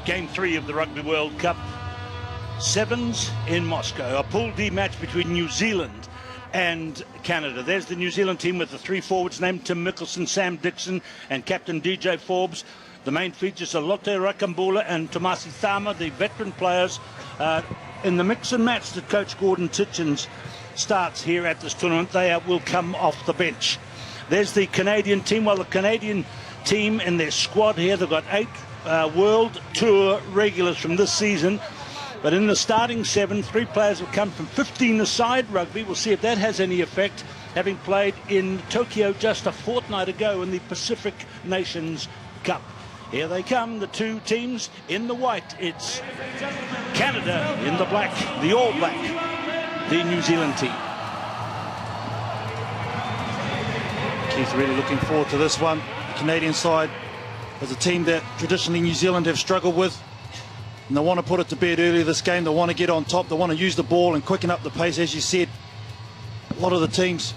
Game 3 of the Rugby World Cup. Sevens in Moscow. A Pool D match between New Zealand and Canada. There's the New Zealand team with the three forwards named Tim Mickelson, Sam Dixon and Captain DJ Forbes. The main features are Lotte Rakambula and Tomasi Thama, the veteran players, in the mix and match that Coach Gordon Titchens starts here at this tournament. They will come off the bench. There's the Canadian team. Well, the Canadian team in their squad here, they've got 8 World Tour regulars from this season. But in the starting 7, 3 players have come from 15-a-side rugby. We'll see if that has any effect, having played in Tokyo just a fortnight ago in the Pacific Nations Cup. Here they come, the two teams in the white. It's Canada in the black, the All Black, the New Zealand team. Keith really looking forward to this one. The Canadian side is a team that traditionally New Zealand have struggled with. And they want to put it to bed early this game. They want to get on top. They want to use the ball and quicken up the pace. As you said, a lot of the teams,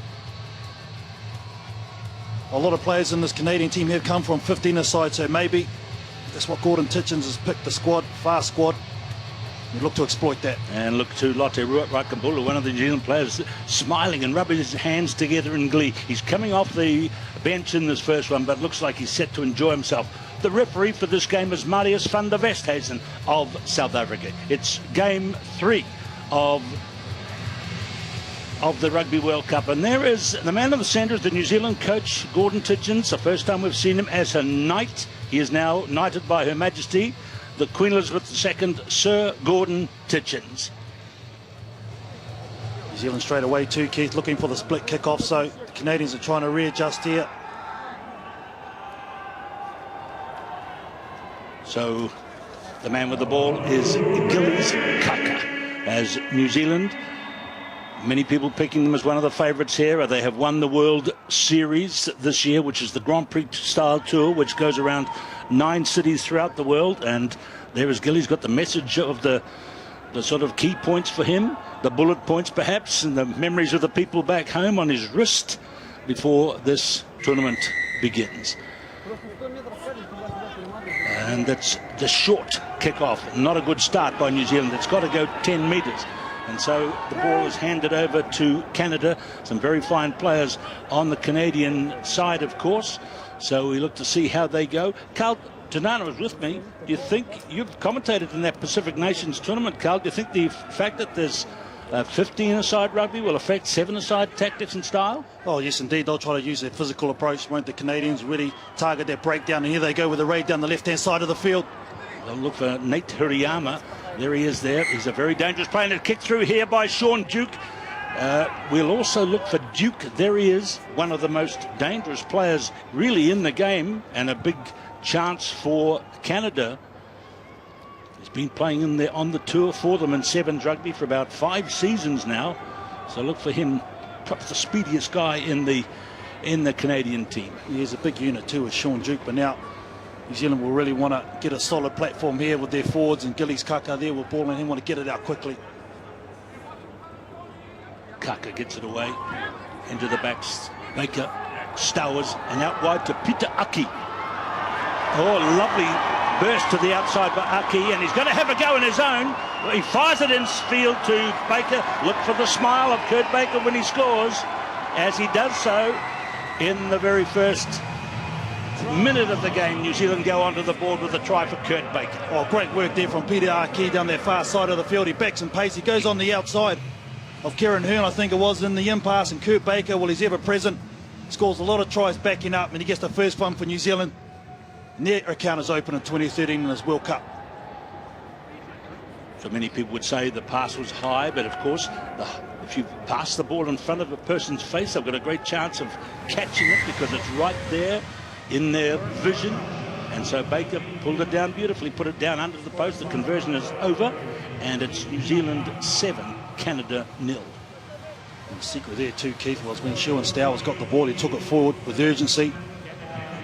a lot of players in this Canadian team have come from 15-a-side. So maybe that's what Gordon Titchens has picked, the squad, fast squad. We look to exploit that. And look to Lotte Rakambula, one of the New Zealand players, smiling and rubbing his hands together in glee. He's coming off the bench in this first one, but looks like he's set to enjoy himself. The referee for this game is Marius van der Westhuizen of South Africa. It's game 3 of the Rugby World Cup. And there is the man in the centre, is the New Zealand coach, Gordon Titchens. The first time we've seen him as a knight. He is now knighted by Her Majesty, the Queen Elizabeth II, Sir Gordon Titchens. New Zealand straight away too, Keith, looking for the split kick-off. So the Canadians are trying to readjust here. So the man with the ball is Gillies Kaka. As New Zealand, many people picking them as one of the favourites here. They have won the World Series this year, which is the Grand Prix style tour, which goes around 9 cities throughout the world. And there is Gillies, got the message of the sort of key points for him, the bullet points perhaps, and the memories of the people back home on his wrist before this tournament begins. And that's the short kick-off. Not a good start by New Zealand. It's got to go 10 metres. And so the ball is handed over to Canada. Some very fine players on the Canadian side, of course. So we look to see how they go. Carl Tanana was with me. Do you think, you've commentated in that Pacific Nations tournament, Carl, do you think the fact that there's 15-a-side rugby will affect 7-a-side tactics and style? Oh, yes, indeed. They'll try to use their physical approach. Won't the Canadians really target their breakdown? And here they go with the raid down the left-hand side of the field. They'll look for Nate Hirayama. There he is there. He's a very dangerous player. And a kick through here by Sean Duke. We'll also look for Duke. There he is, one of the most dangerous players really in the game, and a big chance for Canada. He's been playing in there on the tour for them in Sevens rugby for about 5 seasons now. So look for him, perhaps the speediest guy in the Canadian team. He's a big unit too with Sean Duke, but now New Zealand will really want to get a solid platform here with their forwards, and Gillies Kaka there with ball, and him want to get it out quickly. Kaka gets it away into the backs. Baker, Stowers, and out wide to Peter Aki. Oh, lovely burst to the outside by Aki, and he's going to have a go in his own. He fires it in field to Baker. Look for the smile of Kurt Baker when he scores, as he does so in the very first minute of the game. New Zealand go onto the board with a try for Kurt Baker. Oh, great work there from Peter Aki down their far side of the field. He backs and pace. He goes on the outside of Kieran Hearn, I think it was, in the impasse, and Kurt Baker, well, he's ever present, scores a lot of tries backing up, and he gets the first one for New Zealand. And their account is open in 2013 in this World Cup. So many people would say the pass was high, but of course, if you pass the ball in front of a person's face, they've got a great chance of catching it because it's right there in their vision. And so Baker pulled it down beautifully, put it down under the post. The conversion is over, and it's New Zealand 7, Canada 0. And the secret there too, Keith, was when Sean Stowers got the ball, he took it forward with urgency,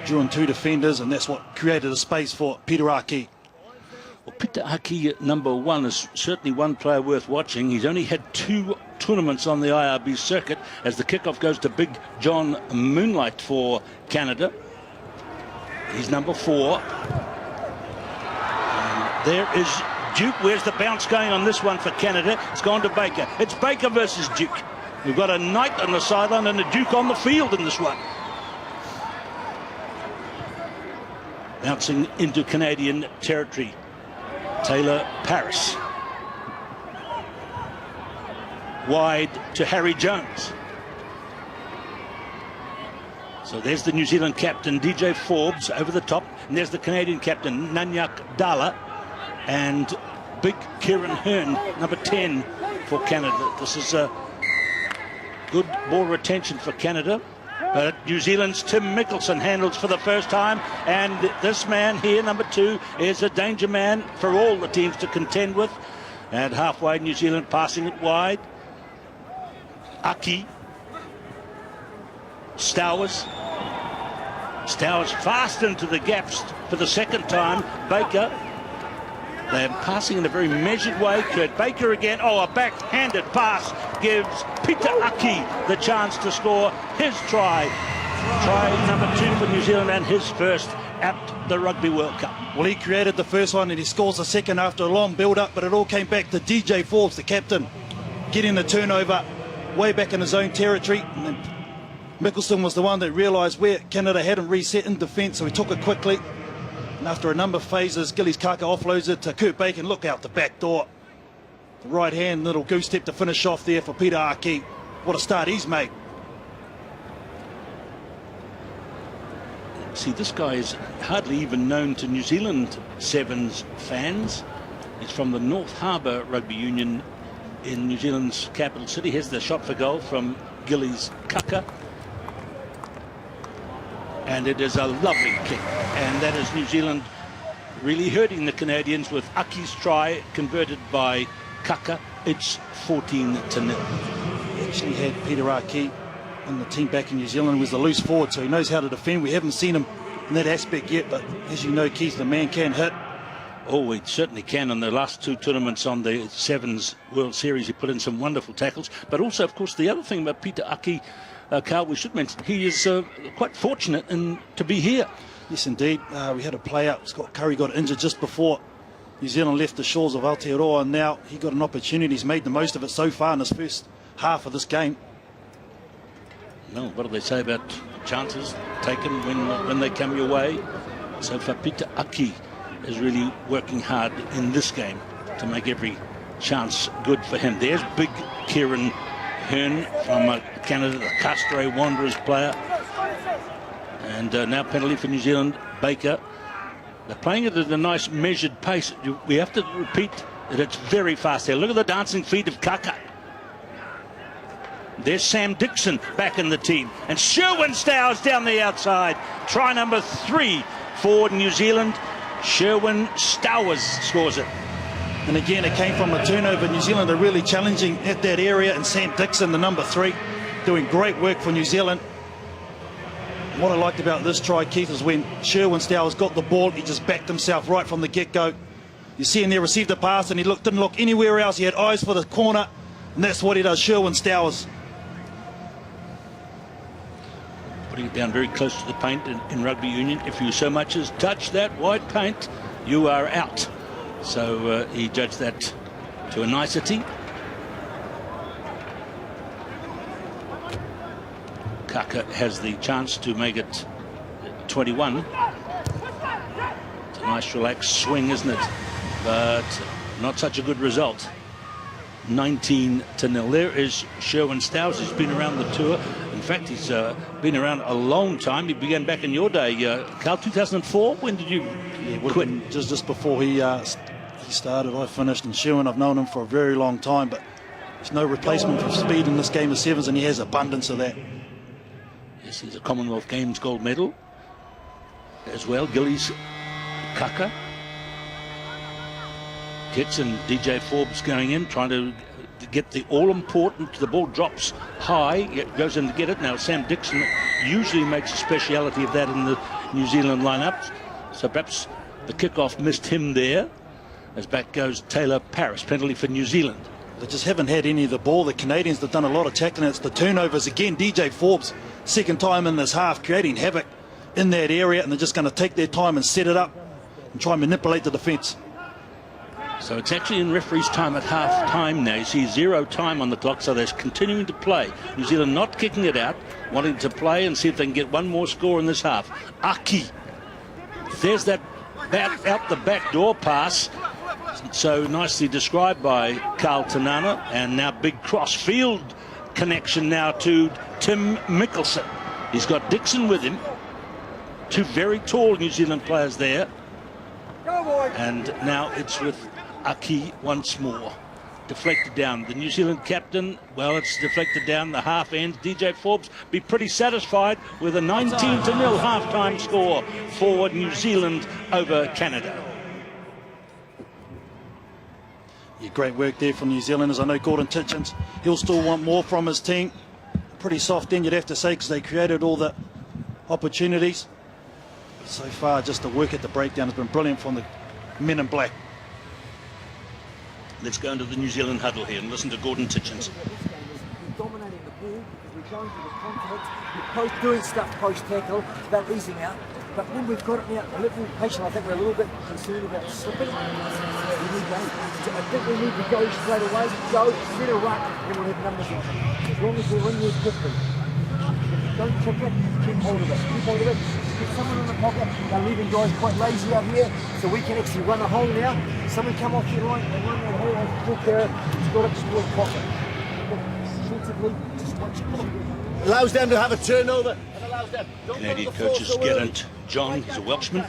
drew in 2 defenders, and that's what created a space for Peter Aki. Well, Peter Aki, number 1, is certainly one player worth watching. He's only had 2 tournaments on the IRB circuit as the kickoff goes to Big John Moonlight for Canada. He's number 4. And There is Duke. Where's the bounce going on this one for Canada? It's gone to Baker. It's Baker versus Duke. We've got a Knight on the sideline and a Duke on the field in this one. Bouncing into Canadian territory, Taylor Paris. Wide to Harry Jones. So there's the New Zealand captain, DJ Forbes, over the top. And there's the Canadian captain, Nanyak Dala. And big Kieran Hearn, number 10 for Canada. This is a good ball retention for Canada. But New Zealand's Tim Mickelson handles for the first time. And this man here, number 2, is a danger man for all the teams to contend with. And halfway, New Zealand passing it wide. Aki. Stowers fast into the gaps for the second time. Baker. They're passing in a very measured way. Kurt Baker again. Oh, a backhanded pass gives Peter Aki the chance to score his try. Try number 2 for New Zealand and his first at the Rugby World Cup. Well, he created the first one and he scores the second after a long build-up, but it all came back to DJ Forbes, the captain, getting the turnover way back in his own territory. And then Mickelson was the one that realised where Canada hadn't reset in defence, so he took it quickly. And after a number of phases, Gillies Kaka offloads it to Kurt Bacon. Look out the back door. The right hand, little goose step to finish off there for Peter Aki. What a start he's made. See, this guy is hardly even known to New Zealand Sevens fans. He's from the North Harbour Rugby Union in New Zealand's capital city. Here's the shot for goal from Gillies Kaka. And it is a lovely kick. And that is New Zealand really hurting the Canadians with Aki's try converted by Kaka. It's 14-0. He actually had Peter Aki on the team back in New Zealand, was the loose forward, so he knows how to defend. We haven't seen him in that aspect yet, but as you know, Keith, the man can hit. Oh, he certainly can. In the last 2 tournaments on the Sevens World Series, he put in some wonderful tackles. But also, of course, the other thing about Peter Aki, Carl, we should mention, he is quite fortunate to be here. Yes, indeed. We had a player, Scott Curry, got injured just before New Zealand left the shores of Aotearoa, and now he got an opportunity. He's made the most of it so far in his first half of this game. Well, what do they say about chances taken when they come your way? So far, Peter Aki is really working hard in this game to make every chance good for him. There's big Kieran Hearn from Canada, the Castro Wanderers player. And now penalty for New Zealand, Baker. They're playing it at a nice measured pace. We have to repeat that it's very fast there. Look at the dancing feet of Kaka. There's Sam Dixon back in the team. And Sherwin Stowers down the outside. Try number 3 for New Zealand. Sherwin Stowers scores it. And again, it came from a turnover. New Zealand are really challenging at that area, and Sam Dixon, the number 3, doing great work for New Zealand. What I liked about this try, Keith, is when Sherwin Stowers got the ball, he just backed himself right from the get-go. You see him there, received the pass, and he didn't look anywhere else. He had eyes for the corner, and that's what he does, Sherwin Stowers. Putting it down very close to the paint in rugby union. If you so much as touch that white paint, you are out. So he judged that to a nicety. Kaka has the chance to make it 21. It's a nice relaxed swing, isn't it? But not such a good result. 19-0. There is Sherwin Stowers. He's been around the tour. In fact, he's been around a long time. He began back in your day, Carl, 2004. When did you quit? Just before he started, I finished. And Sherwin, I've known him for a very long time, but there's no replacement for speed in this game of sevens, and he has abundance of that. Yes, he's a Commonwealth Games gold medal as well. Gillies Kaka. Kits and DJ Forbes going in, trying to get the all-important. The ball drops high, it goes in to get it. Now Sam Dixon usually makes a speciality of that in the New Zealand lineup, so perhaps the kickoff missed him there. As back goes Taylor Paris, penalty for New Zealand. They just haven't had any of the ball. The Canadians have done a lot of tackling. It's the turnovers again. DJ Forbes, second time in this half, creating havoc in that area, and they're just going to take their time and set it up and try and manipulate the defence. So it's actually in referee's time at half time now. You see 0 time on the clock, so they're continuing to play. New Zealand not kicking it out, wanting to play and see if they can get one more score in this half. Aki. There's that out the back door pass. So nicely described by Carl Tanana. And now big cross field connection now to Tim Mickelson. He's got Dixon with him. Two very tall New Zealand players there. And now it's with Aki once more. Deflected down. The New Zealand captain, well, it's deflected down the half end. DJ Forbes be pretty satisfied with a 19-0 half-time score for New Zealand over Canada. Yeah, great work there from New Zealanders. I know Gordon Titchens, he'll still want more from his team. Pretty soft end, you'd have to say, because they created all the opportunities. So far, just the work at the breakdown has been brilliant from the men in black. Let's go into the New Zealand huddle here and listen to Gordon Titchens. We're dominating the ball, we're going to the contact, we're doing stuff post-tackle, it's about easing out. But when we've got it now, a little patient, I think we're a little bit concerned about slipping. I think we need to go straight away, go, set a ruck, and we'll have numbers on it. As long as we're in there quickly. Don't kick it, keep hold of it, keep hold of it. Get someone in the pocket, they're leaving guys quite lazy out here, so we can actually run a hole now. Someone come off your line and run that hole, and Paul Carrot has got it to the pocket. Defensively, just watch it. Allows them to have a turnover. And allows them. Canadian coaches Geraint John, he's a Welshman.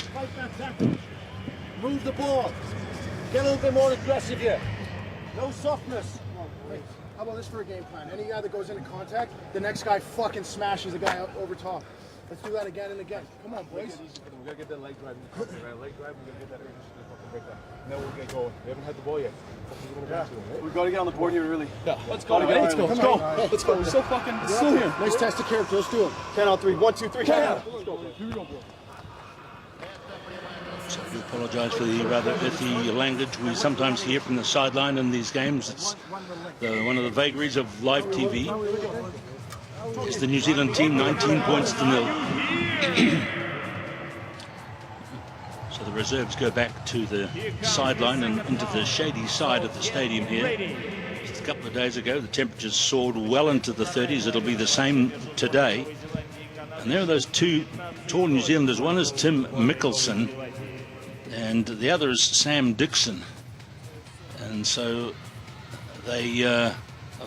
Move the ball. Get a little bit more aggressive here. No softness. How about this for a game plan? Any guy that goes into contact, the next guy fucking smashes the guy out over top. Let's do that again and again. Come on, boys. We gotta get that leg drive. Leg drive, we gotta get that urgency to fucking break that. Now we'll get going. We haven't had the ball yet. We've got to get on the board here, really. Yeah, let's go. Let's go. Let's go. Let's go. We're so fucking still here. Nice test of character. Let's do it. 10 on 3. 1, 2, 3. Let's go. Here we go, bro. So we apologise for the rather earthy language we sometimes hear from the sideline in these games. It's one of the vagaries of live TV. It's the New Zealand team 19 points to 0. So the reserves go back to the sideline and into the shady side of the stadium here. Just a couple of days ago, the temperatures soared well into the 30s. It'll be the same today. And there are those two tall New Zealanders. One is Tim Mickelson, and the other is Sam Dixon. And so they are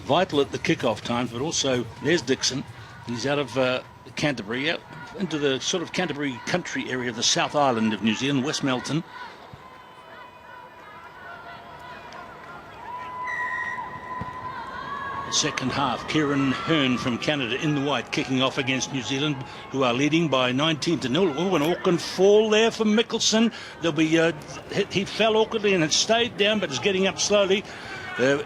vital at the kickoff times, but also there's Dixon. He's out of Canterbury, out into the sort of Canterbury country area of the South Island of New Zealand, West Melton. The second half, Kieran Hearn from Canada in the white, kicking off against New Zealand, who are leading by 19-0. Oh, an awkward fall there for Mickelson. There'll be he fell awkwardly and had stayed down, but is getting up slowly.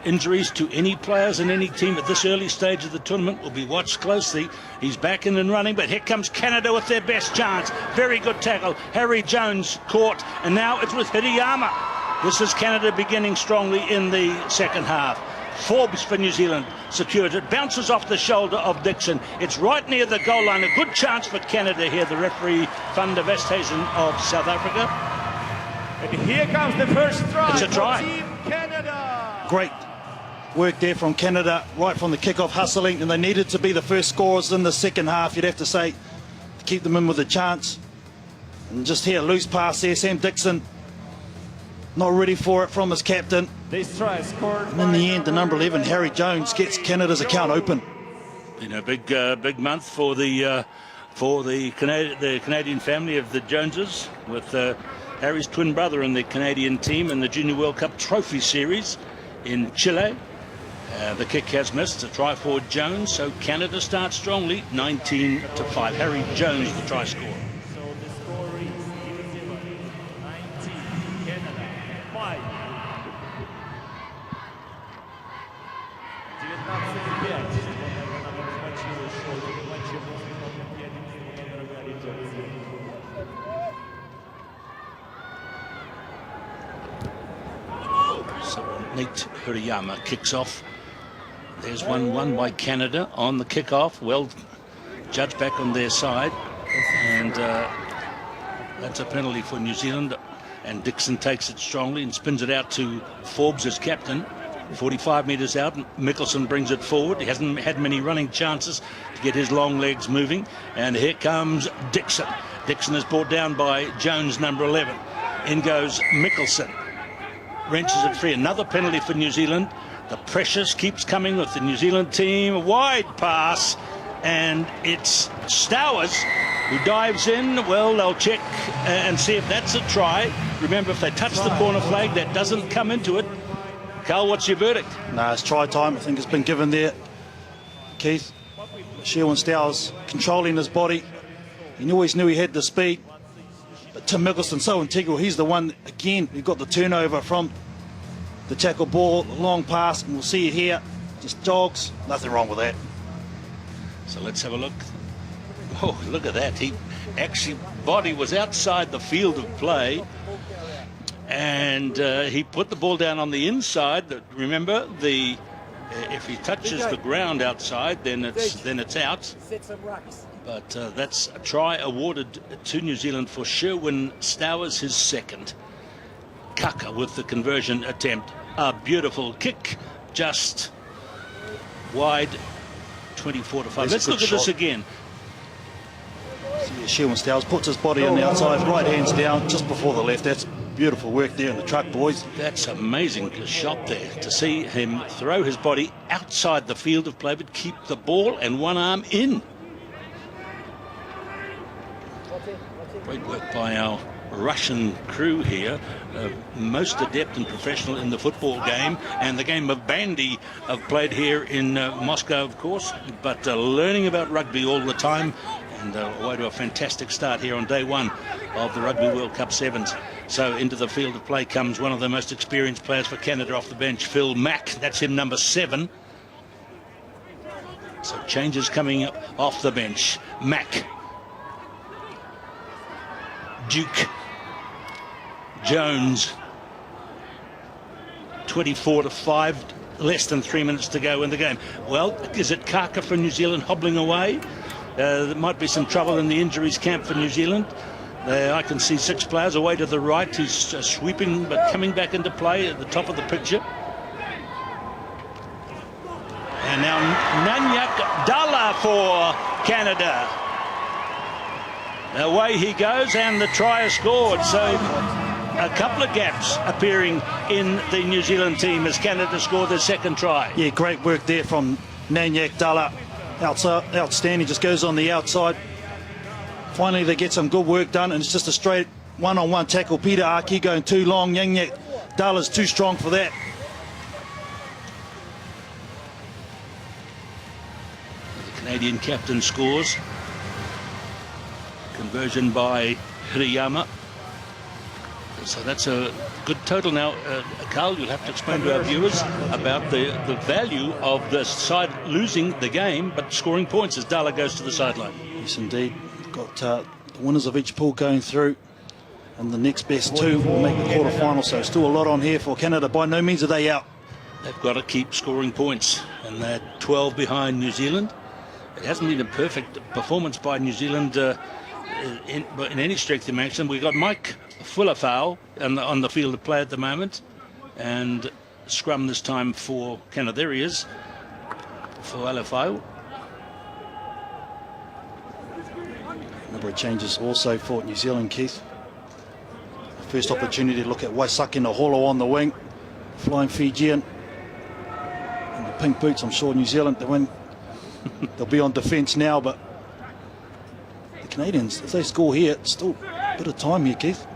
Injuries to any players in any team at this early stage of the tournament will be watched closely. He's back in and running, but here comes Canada with their best chance. Very good tackle. Harry Jones caught, and now it's with Hirayama. This is Canada beginning strongly in the second half. Forbes for New Zealand secured it. Bounces off the shoulder of Dixon. It's right near the goal line. A good chance for Canada here. The referee, Van der Westhuizen of South Africa. And here comes the first try. It's a try. Team Canada. Great work there from Canada, right from the kickoff, hustling, and they needed to be the first scorers in the second half, you'd have to say, to keep them in with a chance. And just here, loose pass there, Sam Dixon not ready for it from his captain. This try scored. And in the end, the number 11, Harry Jones, gets Canada's account open. Been a big month for the Canadian family of the Joneses, with Harry's twin brother in the Canadian team in the Junior World Cup Trophy Series in Chile. The kick has missed, a try for Jones, so Canada starts strongly, 19-5. Harry Jones, the try scorer. So the score is New Zealand 19, Canada 5. So Nate Hirayama kicks off. There's 1-1 by Canada on the kickoff. Well judged back on their side. And that's a penalty for New Zealand. and Dixon takes it strongly and spins it out to Forbes as captain. 45 metres out, Mickelson brings it forward. He hasn't had many running chances to get his long legs moving, and here comes Dixon. Dixon is brought down by Jones, number 11. In goes Mickelson, wrenches it free. Another penalty for New Zealand. The pressure keeps coming with the New Zealand team. A wide pass, and it's Stowers who dives in. Well, they'll check and see if that's a try. Remember, if they touch the corner flag, that doesn't come into it. Carl, what's your verdict? No, it's try time. I think it's been given there. Keith, Sherwin Stowers controlling his body. He always knew he had the speed. But Tim Mickelson, so integral. He's the one, again, who got the turnover from the tackle ball, the long pass, and we'll see it here. Just jogs. Nothing wrong with that. So let's have a look. Oh, look at that. He actually, body was outside the field of play. And he put the ball down on the inside. Remember, if he touches the ground outside, then it's out. But that's a try awarded to New Zealand for Sherwin Stowers, his second. Kaka with the conversion attempt. A beautiful kick, just wide, 24-5. Let's look at this again. See, Sherwin Stowers puts his body on the outside, right hands down, just before the left. That's beautiful work there in the truck, boys. That's amazing shot there, to see him throw his body outside the field of play but keep the ball and one arm in. Great work by our Russian crew here, most adept and professional in the football game, and the game of bandy I've played here in Moscow, of course, but learning about rugby all the time, and away to a fantastic start here on day one of the Rugby World Cup Sevens. So into the field of play comes one of the most experienced players for Canada off the bench, Phil Mack. That's him, number 7. So changes coming up off the bench. Mack, Duke, Jones. 24-5, less than 3 minutes to go in the game. Well, is it Kaka from New Zealand hobbling away? There might be some trouble in the injuries camp for New Zealand. I can see 6 players away to the right. He's sweeping but coming back into play at the top of the picture. And now Nanyak Dalla for Canada. Away he goes, and the try is scored. So a couple of gaps appearing in the New Zealand team as Canada scored their second try. Yeah, great work there from Nanyak Dalla. Outstanding, just goes on the outside. Finally, they get some good work done, and it's just a straight one-on-one tackle. Peter Aki going too long. Nanyak Dalla's too strong for that. The Canadian captain scores. Conversion by Hirayama. So that's a good total. Now, Carl, you'll have to explain to our viewers about the value of the side losing the game but scoring points as Dalla goes to the sideline. Yes, indeed. We've got the winners of each pool going through, and the next best 2 will make the quarterfinal. So still a lot on here for Canada. By no means are they out. They've got to keep scoring points, and they're 12 behind New Zealand. It hasn't been a perfect performance by New Zealand in any stretch of the imagination. We've got Mike Fulafau on the field of play at the moment, and scrum this time for Canada. There he is, for Alafau. A number of changes also for New Zealand, Keith. First opportunity to look at Waisaki Naholo on the wing, flying Fijian. And the pink boots, I'm sure New Zealand, they'll be on defence now, but the Canadians, if they score here, it's still a bit of time here, Keith.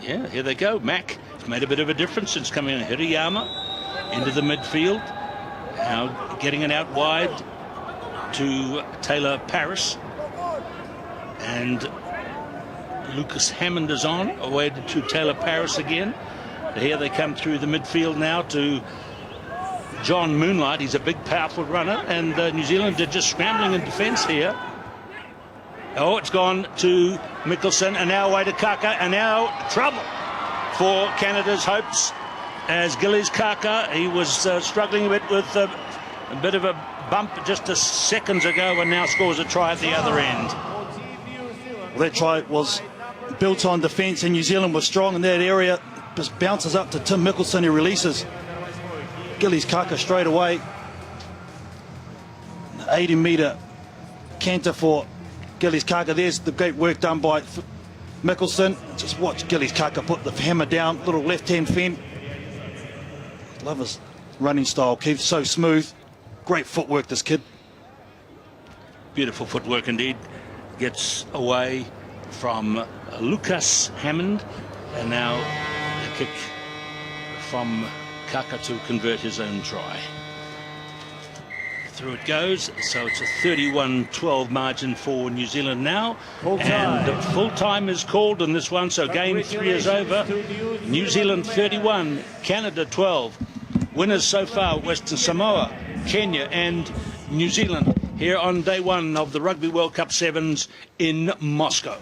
Yeah, here they go. Mack has made a bit of a difference since coming in. Hirayama into the midfield. Now getting it out wide to Taylor Paris. And Lucas Hammond is on, away to Taylor Paris again. Here they come through the midfield now to John Moonlight. He's a big, powerful runner. And New Zealand are just scrambling in defence here. Oh, it's gone to Mickelson, and now away to Kaka, and now trouble for Canada's hopes as Gillies Kaka. He was struggling a bit with a bit of a bump just seconds ago, and now scores a try at the other end. Well, that try was built on defence, and New Zealand was strong in that area. Just bounces up to Tim Mickelson, who releases Gillies Kaka straight away. 80-metre canter for Gillies Kaka. There's the great work done by Mickelson. Just watch Gillies Kaka put the hammer down, little left-hand fend. Love his running style, Keith, so smooth. Great footwork, this kid. Beautiful footwork indeed. Gets away from Lucas Hammond, and now a kick from Kaka to convert his own try. Through it goes, so it's a 31-12 margin for New Zealand now. And full time is called in this one, so game 3 is over. New Zealand 31, Canada 12. Winners so far, Western Samoa, Kenya and New Zealand, here on day 1 of the Rugby World Cup Sevens in Moscow.